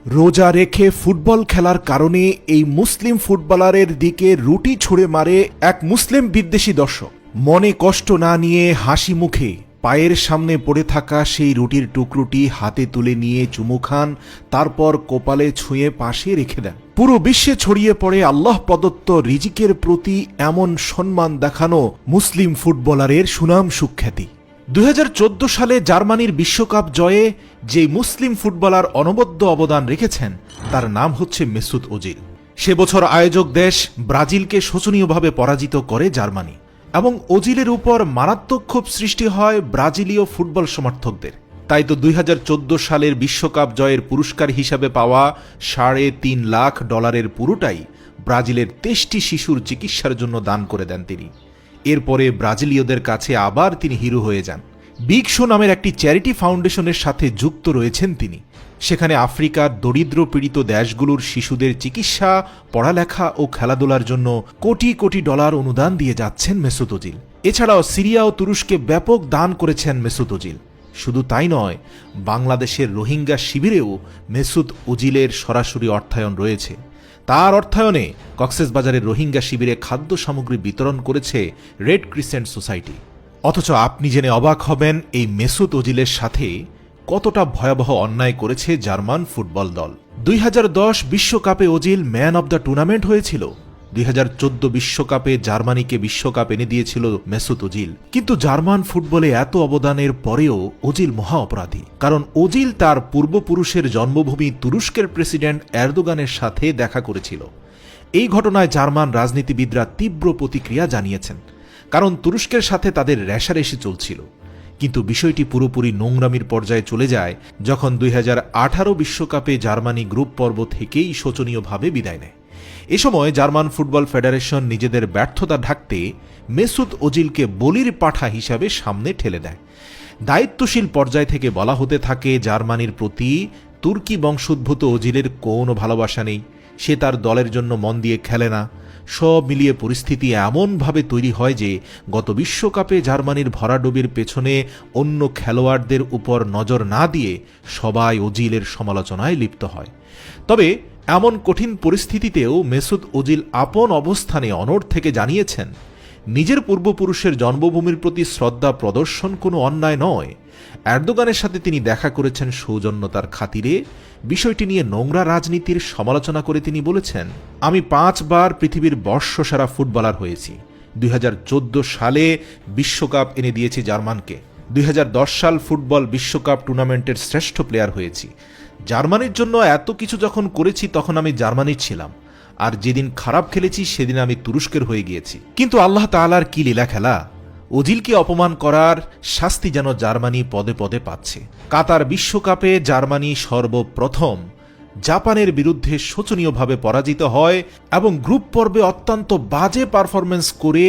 রোজা রেখে ফুটবল খেলার কারণে এই মুসলিম ফুটবলারের দিকে রুটি ছুঁড়ে মারে এক মুসলিম বিদ্বেষী দর্শক। মনে কষ্ট না নিয়ে হাসি মুখে পায়ের সামনে পড়ে থাকা সেই রুটির টুকরোটি হাতে তুলে নিয়ে চুমু খান, তারপর কপালে ছুঁয়ে পাশে রেখে দেন। পুরো বিশ্বে ছড়িয়ে পড়ে আল্লাহ প্রদত্ত রিজিকের প্রতি এমন সম্মান দেখানো মুসলিম ফুটবলারের সুনাম সুখ্যাতি। 2014 সালে জার্মানির বিশ্বকাপ জয়ে যে মুসলিম ফুটবলার অনবদ্য অবদান রেখেছেন তার নাম হচ্ছে মেসুত ওজিল। সে বছর আয়োজক দেশ ব্রাজিলকে শোচনীয়ভাবে পরাজিত করে জার্মানি, এবং ওজিলের উপর মারাত্মক ক্ষোভ সৃষ্টি হয় ব্রাজিলীয় ফুটবল সমর্থকদের। তাই তো 2014 সালের বিশ্বকাপ জয়ের পুরস্কার হিসাবে পাওয়া $3.5 লাখ পুরোটাই ব্রাজিলের 23টি শিশুর চিকিৎসার জন্য দান করে দেন তিনি। এরপরে ব্রাজিলীয়দের কাছে আবার তিনি হিরো হয়ে যান। বিগ শো নামের একটি চ্যারিটি ফাউন্ডেশনের সাথে যুক্ত রয়েছেন তিনি। সেখানে আফ্রিকার দরিদ্র পীড়িত দেশগুলোর শিশুদের চিকিৎসা, পড়ালেখা ও খেলাধুলার জন্য কোটি কোটি ডলার অনুদান দিয়ে যাচ্ছেন মেসুত ওজিল। এছাড়াও সিরিয়া ও তুরস্কে ব্যাপক দান করেছেন মেসুত ওজিল। শুধু তাই নয়, বাংলাদেশের রোহিঙ্গা শিবিরেও মেসুত ওজিলের সরাসরি অর্থায়ন রয়েছে। তার অর্থায়নে কক্সবাজারের রোহিঙ্গা শিবিরে খাদ্য সামগ্রী বিতরণ করেছে রেড ক্রিসেন্ট সোসাইটি। অথচ আপনি জেনে অবাক হবেন এই মেসুত ওজিলের সাথে কতটা ভয়াবহ অন্যায় করেছে জার্মান ফুটবল দল। 2010 বিশ্বকাপে Ozil man of the tournament হয়েছিল। 2014 বিশ্বকাপে জার্মানিকে বিশ্বকাপ এনে দিয়েছিল মেসুত ওজিল। কিন্তু জার্মান ফুটবলে এত অবদানের পরেও ওজিল মহা অপরাধী, কারণ ওজিল তার পূর্বপুরুষের জন্মভূমি তুরস্কের প্রেসিডেন্ট এরদোগানের সাথে দেখা করেছিল। এই ঘটনায় জার্মান রাজনীতিবিদরা তীব্র প্রতিক্রিয়া জানিয়েছেন, কারণ তুরস্কের সাথে তাদের রেষারেষি চলছিল। কিন্তু বিষয়টি পুরোপুরি নোংরামির পর্যায়ে চলে যায় যখন 2018 বিশ্বকাপে জার্মানি গ্রুপ পর্ব থেকেই শোচনীয়ভাবে বিদায় নেয়। এ সময় জার্মান ফুটবল ফেডারেশন নিজেদের ব্যর্থতা ঢাকতে মেসুত ওজিলকে বলির পাঠা হিসাবে সামনে ঠেলে দেয়। দায়িত্বশীল পর্যায় থেকে বলা হতে থাকে জার্মানির প্রতি তুর্কি বংশোদ্ভূত ওজিলের কোনো ভালোবাসা নেই, সে তার দলের জন্য মন দিয়ে খেলে না। সব মিলিয়ে পরিস্থিতি এমনভাবে তৈরি হয় যে গত বিশ্বকাপে জার্মানির ভরাডুবির পেছনে অন্য খেলোয়াড়দের উপর নজর না দিয়ে সবাই ওজিলের সমালোচনায় লিপ্ত হয়। তবে এমন কঠিন পরিস্থিতিতেও মেসুত ওজিল আপন অবস্থানে অনড় থেকে জানিয়েছেন, নিজের পূর্বপুরুষের জন্মভূমির প্রতি শ্রদ্ধা প্রদর্শন কোনো অন্যায় নয়। এরদোগানের সাথে তিনি দেখা করেছেন সৌজন্যতার খাতিরে। বিষয়টি নিয়ে নোংরা রাজনীতির সমালোচনা করে তিনি বলেছেন, আমি 5 বার পৃথিবীর বর্ষসেরা ফুটবলার হয়েছি। 2014 সালে বিশ্বকাপ এনে দিয়েছি জার্মানকে। 2010 সাল ফুটবল বিশ্বকাপ টুর্নামেন্টের শ্রেষ্ঠ প্লেয়ার হয়েছি। জার্মানির জন্য এত কিছু যখন করেছি তখন আমি জার্মানির ছিলাম, আর যেদিন খারাপ খেলেছি সেদিন আমি তুরস্কের হয়ে গিয়েছি। কিন্তু আল্লাহ তাআলার কি লীলা খেলা, ওজিলকে অপমান করার শাস্তি যেন জার্মানি পদে পদে পাচ্ছে। কাতার বিশ্বকাপে জার্মানি সর্বপ্রথম জাপানের বিরুদ্ধে শোচনীয়ভাবে পরাজিত হয় এবং গ্রুপ পর্বে অত্যন্ত বাজে পারফরমেন্স করে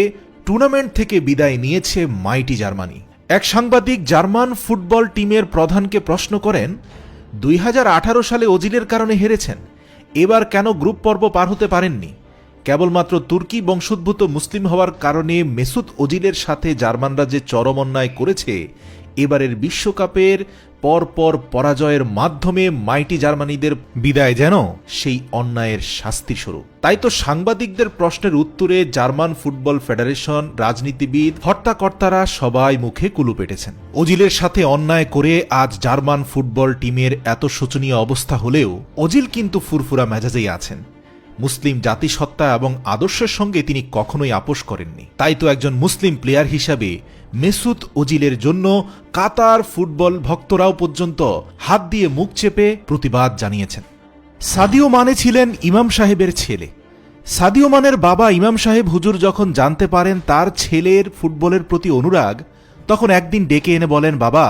টুর্নামেন্ট থেকে বিদায় নিয়েছে মাইটি জার্মানি। এক সাংবাদিক জার্মান ফুটবল টিমের প্রধানকে প্রশ্ন করেন, 2018 সালে ওজিলের কারণে হেরেছেন, এবার কেন গ্রুপ পর্ব পার হতে পারেননি? কেবলমাত্র তুর্কি বংশোদ্ভূত মুসলিম হওয়ার কারণে মেসুত ওজিলের সাথে জার্মানরা যে চরম অন্যায় করেছে, এবারের বিশ্বকাপের পরপর পরাজয়ের মাধ্যমে মাইটি জার্মানিদের বিদায় যেন সেই অন্যায়ের শাস্তি স্বরূপ। তাই তো সাংবাদিকদের প্রশ্নের উত্তরে জার্মান ফুটবল ফেডারেশন, রাজনীতিবিদ, হর্তাকর্তারা সবাই মুখে কুলু পেটেছেন। ওজিলের সাথে অন্যায় করে আজ জার্মান ফুটবল টিমের এত শোচনীয় অবস্থা হলেও ওজিল কিন্তু ফুরফুরা মেজাজেই আছেন। মুসলিম জাতিসত্তা এবং আদর্শের সঙ্গে তিনি কখনোই আপোষ করেননি। তাই তো একজন মুসলিম প্লেয়ার হিসাবে মেসুত ওজিলের জন্য কাতার ফুটবল ভক্তরাও পর্যন্ত হাত দিয়ে মুখ চেপে প্রতিবাদ জানিয়েছেন। সাদিও মানে ছিলেন ইমাম সাহেবের ছেলে। সাদিও মানের বাবা ইমাম সাহেব হুজুর যখন জানতে পারেন তার ছেলের ফুটবলের প্রতি অনুরাগ, তখন একদিন ডেকে এনে বলেন, বাবা,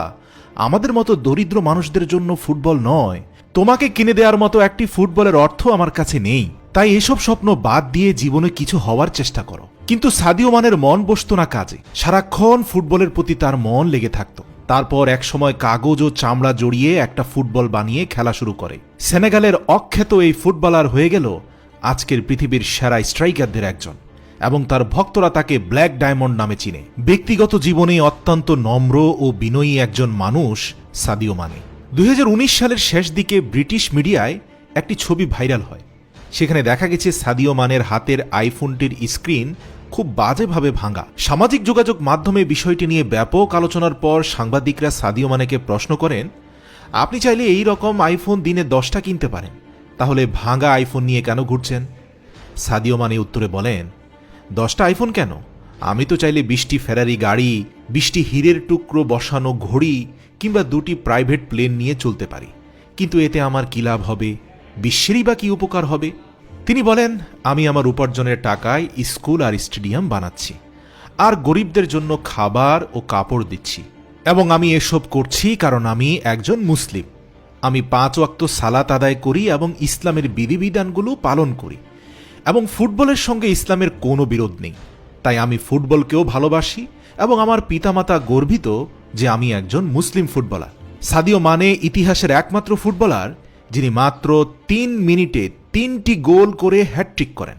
আমাদের মতো দরিদ্র মানুষদের জন্য ফুটবল নয়, তোমাকে কিনে দেওয়ার মতো একটি ফুটবলের অর্থ আমার কাছে নেই, তাই এসব স্বপ্ন বাদ দিয়ে জীবনে কিছু হওয়ার চেষ্টা করো। কিন্তু সাদিও মানের মন বসত না কাজে, সারাক্ষণ ফুটবলের প্রতি তার মন লেগে থাকত। তারপর এক সময় কাগজ ও চামড়া জড়িয়ে একটা ফুটবল বানিয়ে খেলা শুরু করে। সেনেগালের অখ্যাত এই ফুটবলার হয়ে গেল আজকের পৃথিবীর সেরা স্ট্রাইকারদের একজন, এবং তার ভক্তরা তাকে ব্ল্যাক ডায়মন্ড নামে চিনে। ব্যক্তিগত জীবনে অত্যন্ত নম্র ও বিনয়ী একজন মানুষ সাদিও মানে। 2019 সালের শেষ দিকে ব্রিটিশ মিডিয়ায় একটি ছবি ভাইরাল হয়। সেখানে দেখা গেছে সাদিও মানের হাতের আইফোনটির স্ক্রিন খুব বাজেভাবে ভাঙা। সামাজিক যোগাযোগ মাধ্যমে বিষয়টি নিয়ে ব্যাপক আলোচনার পর সাংবাদিকরা সাদিও মানেকে প্রশ্ন করেন, আপনি চাইলে এই রকম আইফোন দিনে 10টা কিনতে পারেন, তাহলে ভাঙা আইফোন নিয়ে কেন ঘুরছেন? সাদিও মানে উত্তরে বলেন, 10টা আইফোন কেন, আমি তো চাইলে 20টি ফেরারি গাড়ি, 20টি হীরের টুকরো বসানো ঘড়ি কিংবা 2টি প্রাইভেট প্লেন নিয়ে চলতে পারি, কিন্তু এতে আমার কী লাভ হবে, বিশ্বেরই বা কী উপকার হবে? তিনি বলেন, আমি আমার উপার্জনের টাকায় স্কুল আর স্টেডিয়াম বানাচ্ছি, আর গরিবদের জন্য খাবার ও কাপড় দিচ্ছি, এবং আমি এসব করছি কারণ আমি একজন মুসলিম। আমি 5 ওয়াক্ত সালাত আদায় করি এবং ইসলামের বিধিবিধানগুলো পালন করি, এবং ফুটবলের সঙ্গে ইসলামের কোনো বিরোধ নেই। তাই আমি ফুটবলকেও ভালোবাসি এবং আমার পিতামাতা গর্বিত যে আমি একজন মুসলিম ফুটবলার। সাদিও মানে ইতিহাসের একমাত্র ফুটবলার যিনি মাত্র 3 মিনিটে 3টি গোল করে হ্যাটট্রিক করেন।